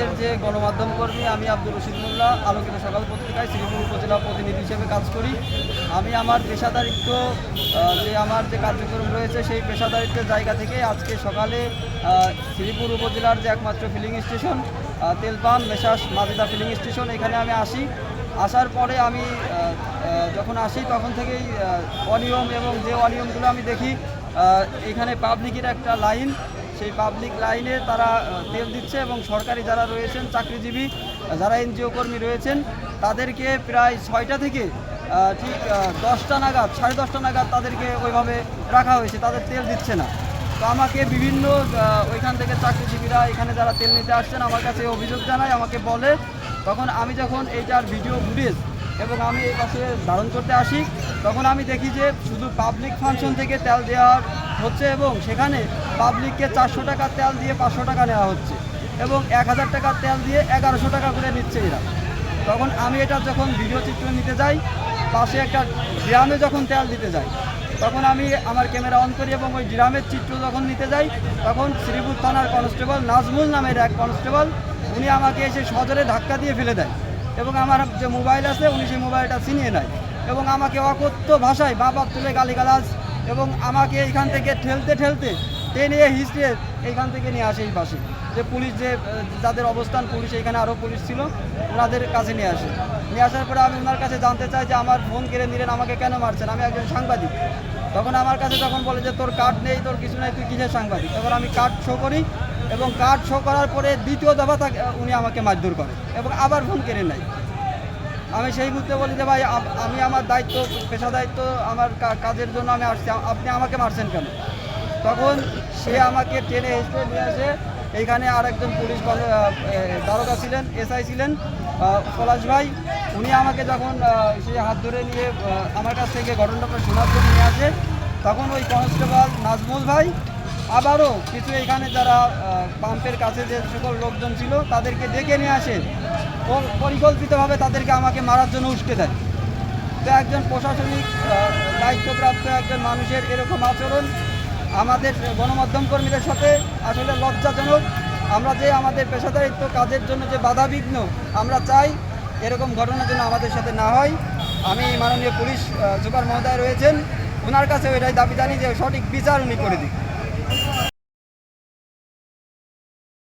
আমাদের যে গণমাধ্যম কর্মী, আমি আব্দুর রশিদ মোল্লা, আলোকিত সকাল পত্রিকায় শ্রীপুর উপজেলা প্রতিনিধি হিসেবে কাজ করি। আমি আমার পেশাদারিত্ব যে আমার যে কার্যক্রম রয়েছে সেই পেশাদারিত্বের জায়গা থেকে আজকে সকালে শ্রীপুর উপজেলার যে একমাত্র ফিলিং স্টেশন তেলপাম্প মেসাস মাজেদা ফিলিং স্টেশন, এখানে আমি আসি। আসার পরে আমি যখন আসি তখন থেকেই অনিয়ম এবং যে অনিয়মগুলো আমি দেখি, এখানে পাবলিকের একটা লাইন, সেই পাবলিক লাইনে তারা তেল দিচ্ছে এবং সরকারি যারা রয়েছেন চাকরিজীবী, যারা এনজিও কর্মী রয়েছেন, তাদেরকে প্রায় 6টা থেকে ঠিক 10টা নাগাদ, 10:30টা নাগাদ তাদেরকে ওইভাবে রাখা হয়েছে, তাদের তেল দিচ্ছে না। তো আমাকে বিভিন্ন ওইখান থেকে চাকরিজীবীরা এখানে যারা তেল নিতে আসছেন আমার কাছে অভিযোগ জানায়, আমাকে বলে। তখন আমি যখন এইটার ভিডিও ফুটেজ এবং আমি এই পাশে ধারণ করতে আসি, তখন আমি দেখি যে শুধু পাবলিক ফাংশন থেকে তেল দেওয়া হচ্ছে এবং সেখানে পাবলিককে 400 টাকার তেল দিয়ে 500 টাকা নেওয়া হচ্ছে এবং 1000 টাকার তেল দিয়ে 1100 টাকা করে নিচ্ছে এরা। তখন আমি এটা যখন ভিডিও চিত্র নিতে যাই, পাশে একটা ড্রামে যখন তেল দিতে যাই, তখন আমি আমার ক্যামেরা অন করি এবং ওই ড্রামের চিত্র যখন নিতে যাই, তখন শ্রীপুর থানার কনস্টেবল নাজমুল নামের এক কনস্টেবল, উনি আমাকে এসে সজোরে ধাক্কা দিয়ে ফেলে দেয় এবং আমার যে মোবাইল আছে উনি সেই মোবাইলটা ছিনিয়ে নেয় এবং আমাকে অকথ্য ভাষায় বাপ তুলে গালিগালাজ এবং আমাকে এইখান থেকে ঠেলতে ঠেলতে টেনে হিস্ট্রে এইখান থেকে নিয়ে আসে এই পাশে যে পুলিশ, যে যাদের অবস্থান পুলিশ, এখানে আরও পুলিশ ছিল, ওনাদের কাছে নিয়ে আসে। নিয়ে আসার পরে আমি ওনার কাছে জানতে চাই যে আমার ফোন কেড়ে নিলেন, আমাকে কেন মারছেন, আমি একজন সাংবাদিক। তখন আমার কাছে যখন বলে যে তোর কার্ড নেই, তোর কিছু নেই, তুই কিসের সাংবাদিক, তখন আমি কার্ড শো করি এবং কার্ড শো করার পরে দ্বিতীয় দফা উনি আমাকে মারধর করে এবং আবার ফোন কেড়ে নেয়। আমি সেই মুহূর্তে বলি যে ভাই, আমি আমার দায়িত্ব, পেশা দায়িত্ব, আমার কাজের জন্য আমি আসছি, আপনি আমাকে মারছেন কেন? তখন সে আমাকে টেনে হেসে নিয়ে আসে। এইখানে আরেকজন পুলিশ দারোগা ছিলেন, এসআই ছিলেন পলাশ ভাই, উনি আমাকে যখন সে হাত ধরে নিয়ে আমার কাছ থেকে ঘটনাটা শোনার জন্য নিয়ে আসে, তখন ওই কনস্টেবল নাজমুল ভাই আবারও কিছু এখানে যারা পাম্পের কাছে যে সকল লোকজন ছিল তাদেরকে ডেকে নিয়ে আসে, পরিকল্পিতভাবে তাদেরকে আমাকে মারার জন্য উস্কে দেয়। তো একজন প্রশাসনিক দায়িত্বপ্রাপ্ত একজন মানুষের এরকম আচরণ আমাদের গণমাধ্যম কর্মীদের সাথে আসলে লজ্জাজনক। আমরা যে আমাদের পেশাদারিত্ব কাজের জন্য যে বাধাবিঘ্ন, আমরা চাই এরকম ঘটনা যেন আমাদের সাথে না হয়। আমি মাননীয় পুলিশ সুপার মহোদয় রয়েছেন, ওনার কাছেও এটাই দাবি জানি যে সঠিক বিচার উনি করে দিন।